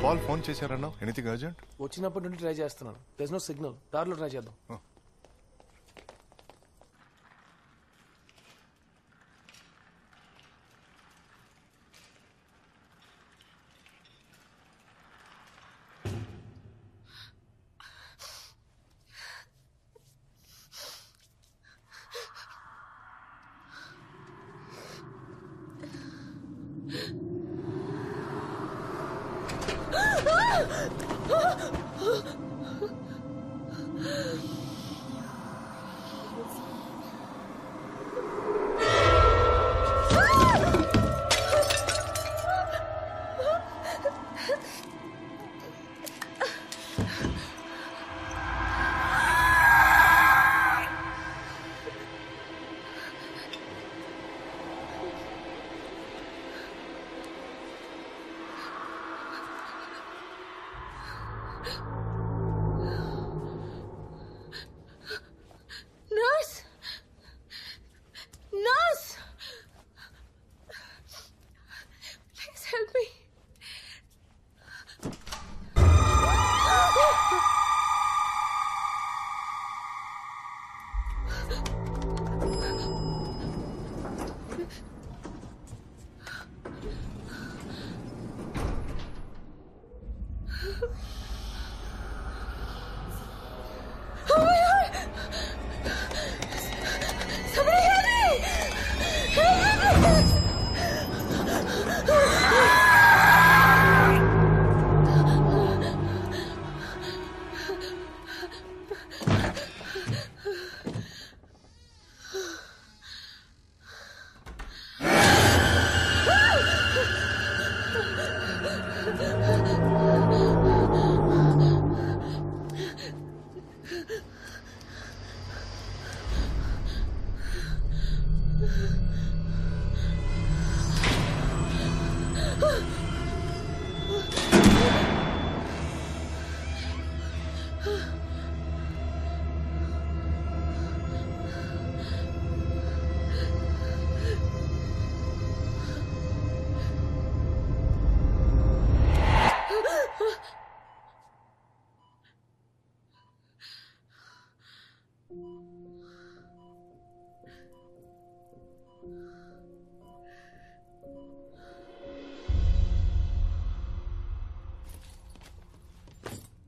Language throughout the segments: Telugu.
పాల్ ఫోన్ చేశారన్నా? Anything urgent? వచ్చినప్పటి నుండి ట్రై చేస్తున్నాను. There no signal. దారిలో ట్రై చేద్దాం.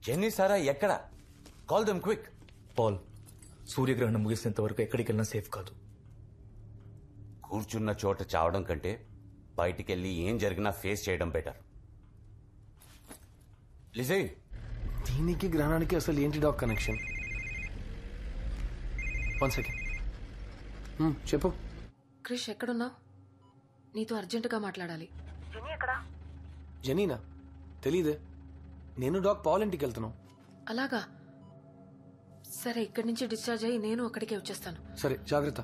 జెన్నీ, సారా ఎక్కడ? Call them quick. పాల్, సూర్యగ్రహణం ముగిసేంత వరకు ఎక్కడికి వెళ్ళినా సేఫ్ కాదు. కూర్చున్న చోట చావడం కంటే బయటికెళ్ళి ఏం జరిగినా ఫేస్ చేయడం బెటర్. లిజే, దీనికి గ్రహణానికి అసలు ఏంటి డాక్ కనెక్షన్? 1 సెకండ్. చెప్పు. క్రిష్ ఎక్కడున్నావు? నీతో అర్జెంటుగా మాట్లాడాలి. జెనీనా? తెలీదే. నేను డాక్ పాల్ ఇంటికి వెళ్తున్నావు. అలాగా? సరే, ఇక్కడి నుంచి డిశ్చార్జ్ అయ్యి నేను అక్కడికే వచ్చేస్తాను. సరే, జాగ్రత్త.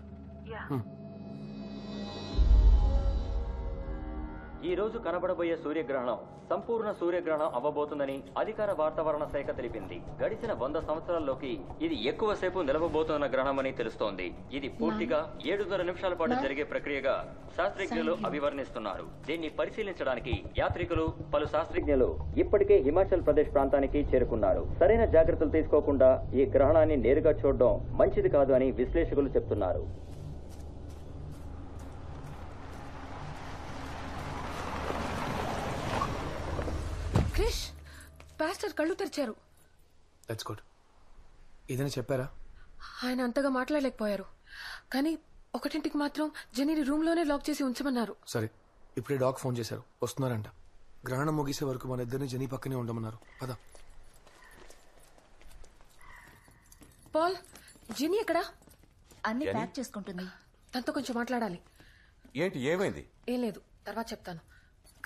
ఈ రోజు కనబడబోయే సూర్యగ్రహణం సంపూర్ణ సూర్యగ్రహణం అవ్వబోతుందని అధికార వాతావరణ శాఖ తెలిపింది. గడిచిన 100 సంవత్సరాల్లోకి ఇది ఎక్కువసేపు నిలవబోతున్న గ్రహణమని తెలుస్తోంది. ఇది పూర్తిగా 7.5 నిమిషాల పాటు జరిగే ప్రక్రియగా శాస్త్రజ్ఞులు అభివర్ణిస్తున్నారు. దీన్ని పరిశీలించడానికి యాత్రికులు, పలు శాస్త్రజ్ఞులు ఇప్పటికే హిమాచల్ ప్రదేశ్ ప్రాంతానికి చేరుకున్నారు. సరైన జాగ్రత్తలు తీసుకోకుండా ఈ గ్రహణాన్ని నేరుగా చూడడం మంచిది కాదు అని విశ్లేషకులు చెప్తున్నారు. క్రిష్, పాస్టర్ కళ్ళు తెరిచారు. That's good. ఏదైనా చెప్పారా? ఆయన అంతగా మాట్లాడలేకపోయారు, కానీ 1ంటికి మాత్రం జెనీని రూమ్ లోనే లాక్ చేసి ఉంచమన్నారు. సరే, ఇప్పుడే డాక్ ఫోన్ చేశారు, వస్తున్నారంట. గ్రహణం ముగిసే వరకు మన ఇద్దరిని జెనీ పక్కనే ఉండమన్నారు. పద. పాల్, జెనీ ఎక్కడా? అన్ని ప్యాక్ చేసుకుంటుంది. తనతో కొంచెం మాట్లాడాలి. ఏంటి, ఏమైంది? ఏం లేదు, తర్వాత చెప్తాను.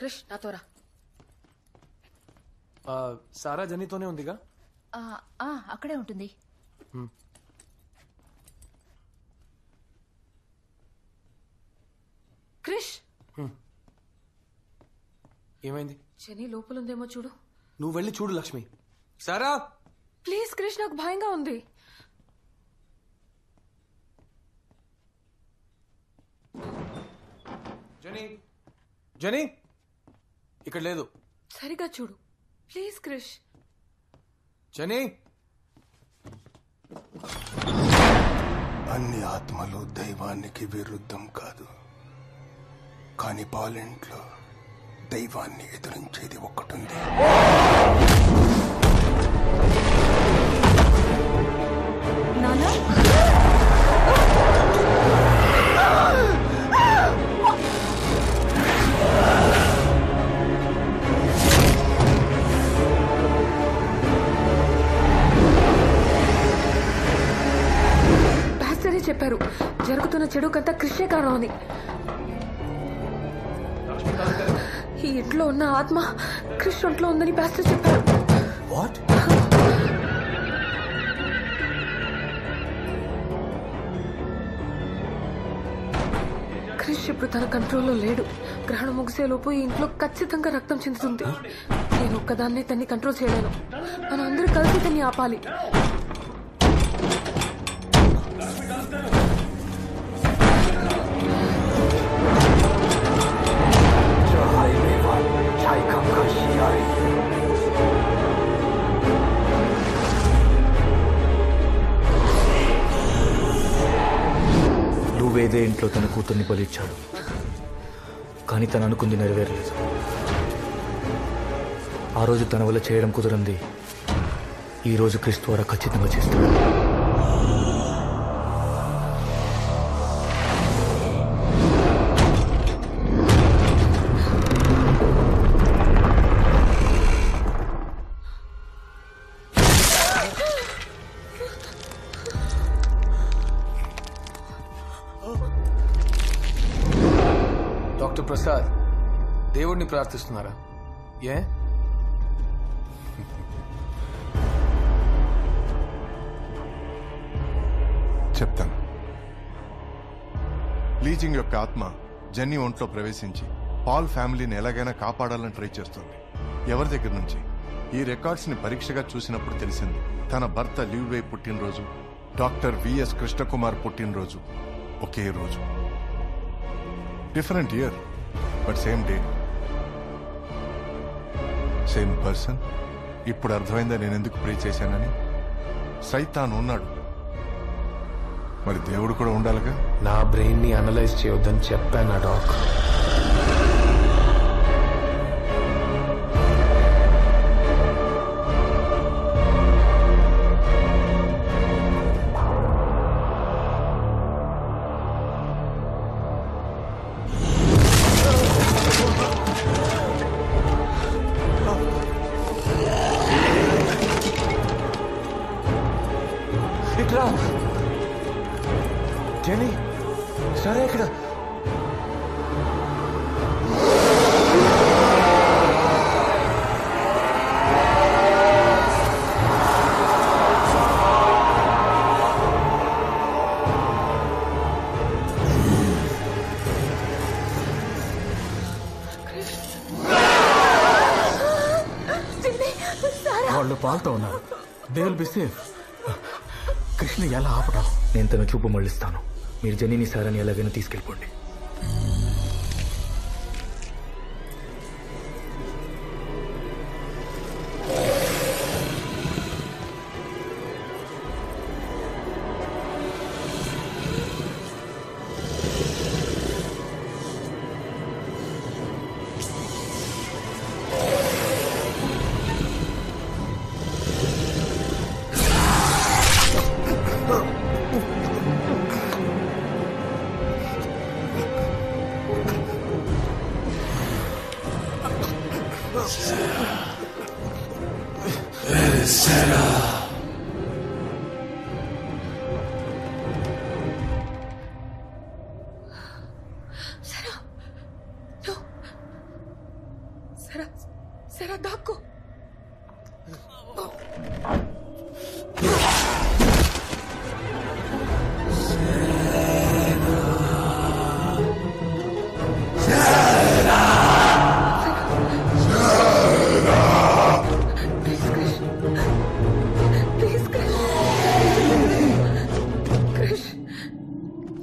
క్రిష్, నాతో రా. సారా జెనీతోనే ఉందిగా? అక్కడే ఉంటుంది. క్రిష్, ఏమైంది? జెనీ లోపలుందేమో చూడు. నువ్వు వెళ్ళి చూడు లక్ష్మి. సారా ప్లీజ్ క్రిష్, నాకు భయంగా ఉంది. జెనీ, జెనీ ఇక్కడ లేదు. సరిగా చూడు. ప్లీజ్ క్రిష్. జెనీ, అన్ని ఆత్మలు దైవానికి విరుద్ధం కాదు, కానీ పాలెంట్లో దైవాన్ని ఎదురించేది ఒక్కటుంది. నానా పాస్టరే చెప్పారు జరుగుతున్న చెడుకంతా క్రిషే కారణం అని. ఈ ఇంట్లో ఉన్న ఆత్మ క్రిష్ ఒంట్లో ఉందని పాస్టర్ చెప్పారు. వాట్? క్రిష్ ఇప్పుడు తన కంట్రోల్లో లేడు. గ్రహణం ముగిసేలోపు ఈ ఇంట్లో ఖచ్చితంగా రక్తం చెందుతుంది. నేను ఒక్కదాన్నే తన్ని కంట్రోల్ చేయలేను. మనం అందరూ కలిసి తన్ని ఆపాలి. వేదే ఇంట్లో తన కూతుర్ని బలిచ్చాడు, కానీ తను అనుకుంది నెరవేరలేదు. ఆ రోజు తన వల్ల చేయడం కుదరంది ఈ రోజు క్రిస్తు ద్వారా ఖచ్చితంగా చేస్తాడు. డాక్టర్ ప్రసాద్, దేవుడిని ప్రార్థిస్తున్నారా? ఏ? చెప్తాను. లీజింగ్ యొక్క ఆత్మ జెన్నీ ఒంట్లో ప్రవేశించి పాల్ ఫ్యామిలీని ఎలాగైనా కాపాడాలని ట్రై చేస్తుంది. ఎవరి దగ్గర నుంచి? ఈ రికార్డ్స్ ని పరీక్షగా చూసినప్పుడు తెలిసింది తన భర్త లివ్వే పుట్టినరోజు, డాక్టర్ విఎస్ కృష్ణకుమార్ పుట్టినరోజు ఒకే రోజు. Different year but same day, same person. ఇప్పుడు అర్థమైందా నేను ఎందుకు ప్రే చేశానని? సైతాన్ ఉన్నాడు, మరి దేవుడు కూడా ఉండాలిగా. నా బ్రెయిన్ ని అనలైజ్ చేయొద్దని చెప్పాను డాక్. ఇట్లా జెనీ, సరే ఇక్కడ వాళ్ళు పాల్తో ఉన్నారు. They will be safe. Krishna ఎలా ఆపడం? నేను తన చూపు మళ్ళిస్తాను. మీరు జెన్నీని సారాన్ని ఎలాగైనా తీసుకెళ్ళిపోండి. సరా దాక్కో.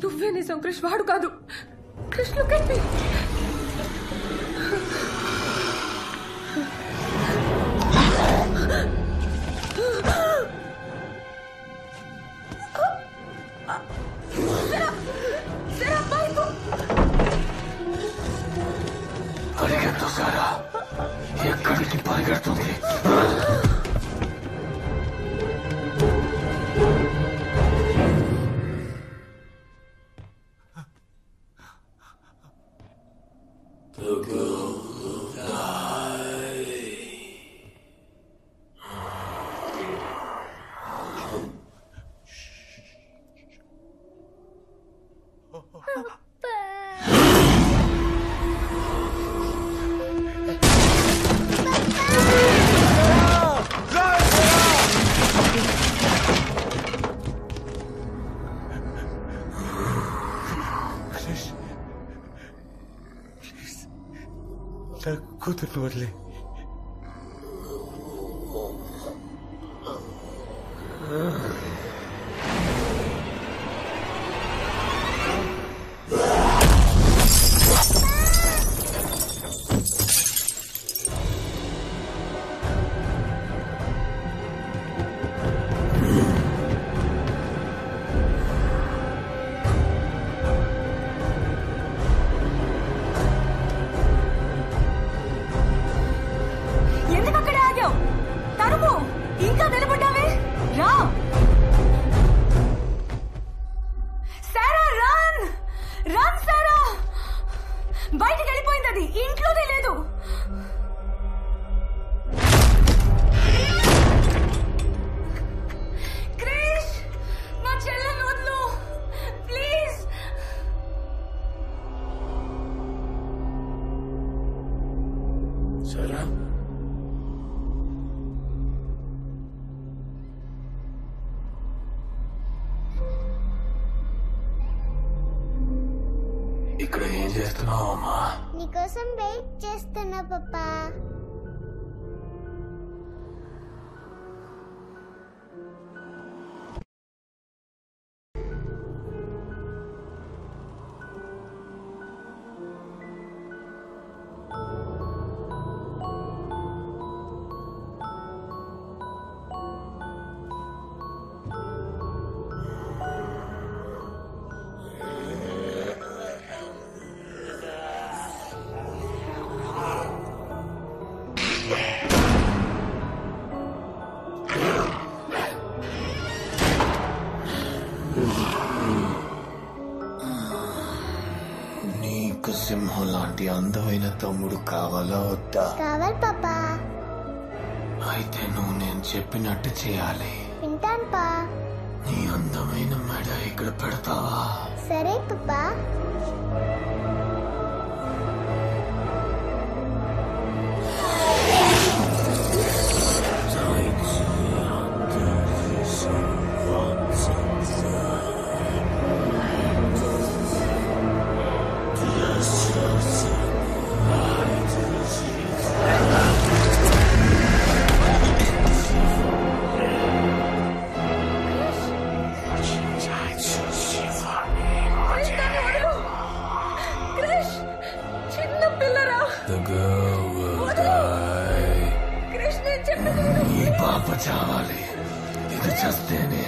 నువ్వే నిజం క్రిష్, వాడు కాదు. Krish look at me. ఎక్కడికి పరిగెడుతుంది? కూతుర్ని వదిలే. బయటికి వెళ్ళిపోయింది, అది ఇంట్లోనే లేదు. క్రిష్, నా చెల్లెలు వదులు ప్లీజ్. సరే, ఇక్కడ ఏం చేస్తున్నావు అమ్మా? నీకోసం వెయిట్ చేస్తున్నా పప్పా. నీకు సింహం లాంటి అందమైన తమ్ముడు కావాలా వద్దా? కావాలి పాపా. అయితే నువ్వు నేను చెప్పినట్టు చేయాలి. వింటాను పా. నీ అందమైన మెడ ఇక్కడ పెడతావా? సరే పప్పా. ఈ పాప చావాలి. ఇది చేస్తేనే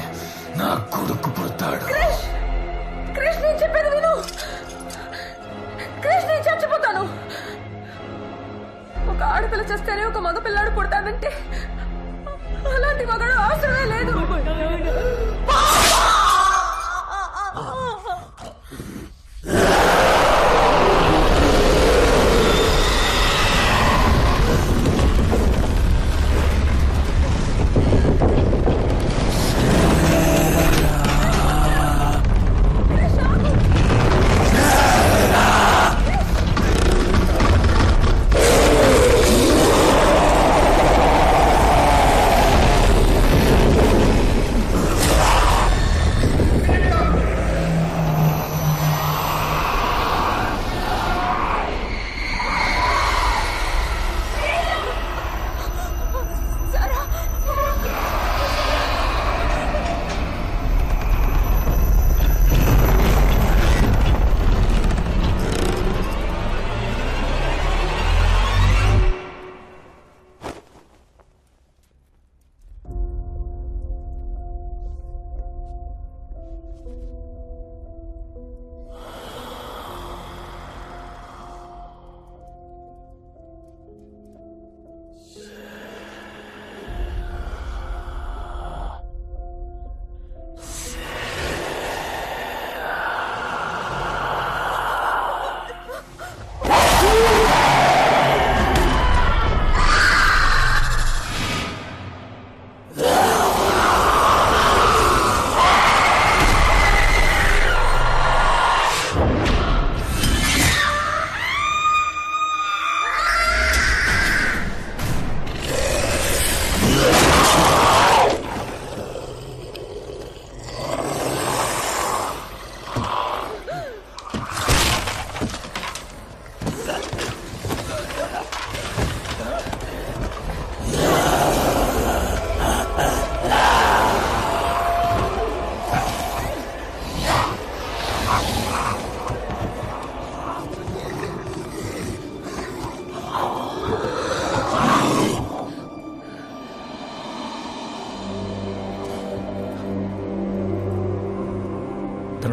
నా కొడుకు పుడతాడు. క్రిష్, నేను చెప్పేది విను. క్రిష్, నేను చచ్చిపోతాను. ఒక ఆడపిల్ల చేస్తేనే ఒక మగ పిల్లాడు పుడతాడంటే అలాంటి మగాడు అవసరమే లేదు.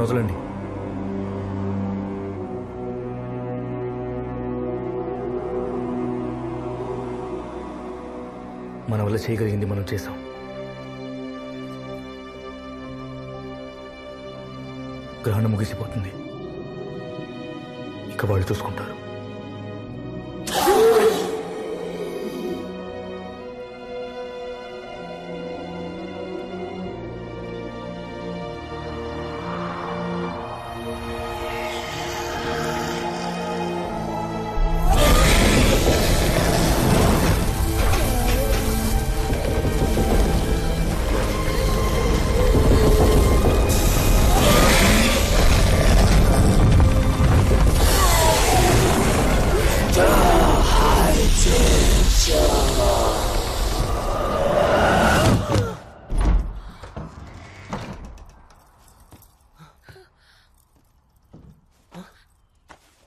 నన్ను వదలండి. మన వల్ల చేయగలిగింది మనం చేశాం. గ్రహణం ముగిసిపోతుంది. ఇక వాళ్ళు చూసుకుంటారు.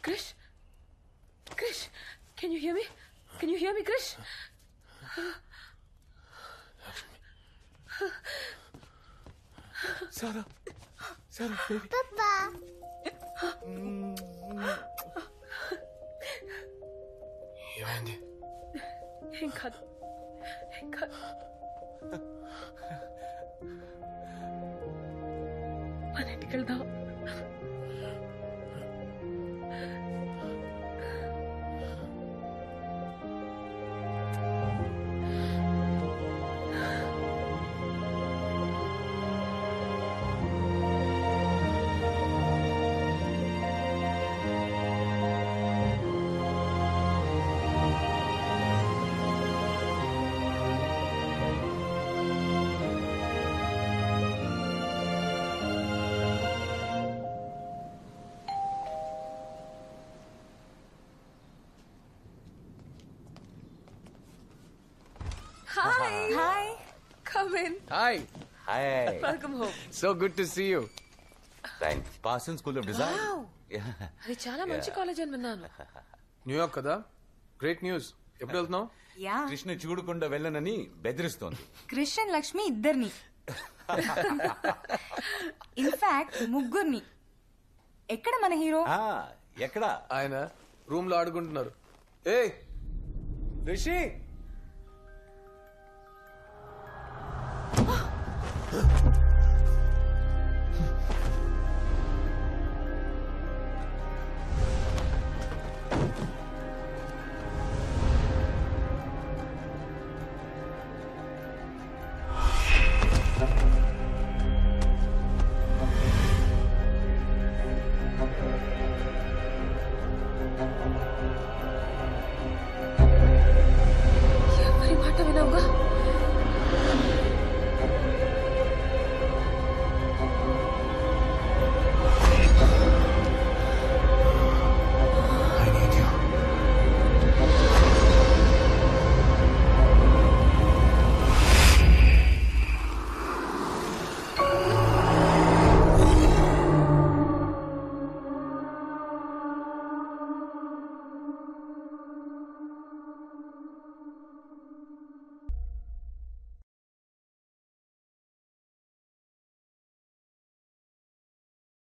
Krish? Krish, can you hear me? Can you hear me, Krish? Papa. ఏమైంది? ఏం కాదు, ఏం కాదు. మన ఇంటికి వెళ్దాం. Hi. Come in. Hi, hi. Welcome home. So good to see you. Thanks. Parsons school of design. అది చాలా మంచి కాలేజ్ అని విన్నాను. న్యూయార్క్ కదా? Great news. ఎప్పుడు వెళ్తున్నావు? యా కృష్ణ చూడకుండా వెళ్ళనని బెదిరిస్తోంది. క్రిష్ అండ్ లక్ష్మి ఇద్దరిని ఇన్ఫాక్ట్ ముగ్గురిని. ఎక్కడ మన హీరో? ఎక్కడ? ఆయన రూమ్ లో ఆడుకుంటున్నారు. ఏ రిషి,